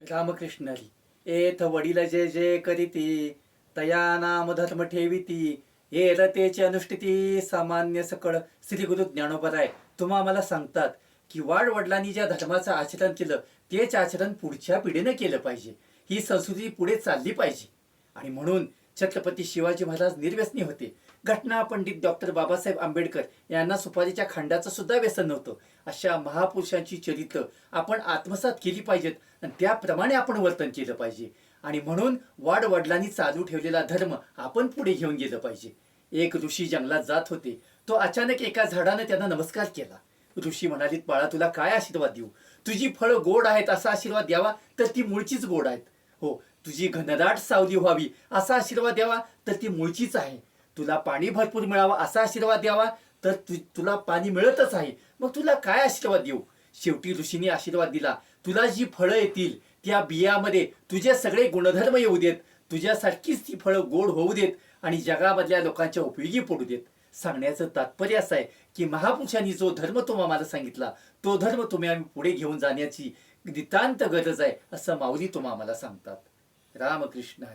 रामकृष्ण हरी. एथ वडील जे जे करीती तया नाम धर्म ठेविती हे रतेचे अनुष्ठिती सामान्य सकळ. श्री गुरु ज्ञानोबराय तुम्हा मला सांगतात की वाड वडिलांनी ज्या धर्माचं आचरण केलं तेच आचरण पुढच्या पिढीने केलं पाहिजे. ही संस्कृती पुढे चालली पाहिजे. आणि म्हणून छत्रपती शिवाजी महाराज निर्व्यसनी होते. घटना पंडित डॉक्टर बाबासाहेब आंबेडकर यांना सुपारीच्या खंडाचं सुद्धा व्यसन नव्हतं. अशा महापुरुषांची चरित्र आपण आत्मसात केली पाहिजेत आणि त्याप्रमाणे आपण वर्तन केलं पाहिजे. आणि म्हणून वाड वडिलांनी चालू ठेवलेला धर्म आपण पुढे घेऊन गेलं पाहिजे. एक ऋषी जंगलात जात होते. तो अचानक एका झाडाने त्यांना नमस्कार केला. ऋषी म्हणालीत, बाळा तुला काय आशीर्वाद देऊ? तुझी फळं गोड आहेत असा आशीर्वाद द्यावा तर ती मूळचीच गोड आहेत. हो, तुझी घनदाट सावली व्हावी असा आशीर्वाद द्यावा तर ती मूळचीच आहे. तुला पाणी भरपूर मिळावा असा आशीर्वाद द्यावा तर तुला पाणी मिळतच आहे. मग तुला काय आशीर्वाद देऊ? शेवटी ऋषीने आशीर्वाद दिला, तुला जी फळं येतील त्या बियामध्ये तुझे सगळे गुणधर्म येऊ देत, तुझ्यासारखीच ती फळं गोड होऊ देत आणि जगामधल्या लोकांच्या उपयोगी पडू देत. सांगण्याचं तात्पर्य असं आहे की महापुरुषांनी जो धर्म तुम्हाला मला सांगितला तो धर्म तुम्ही आम्ही पुढे घेऊन जाण्याची नितांत गरज आहे असं माऊली तुम्हाला मला सांगतात. रामकृष्ण हरी.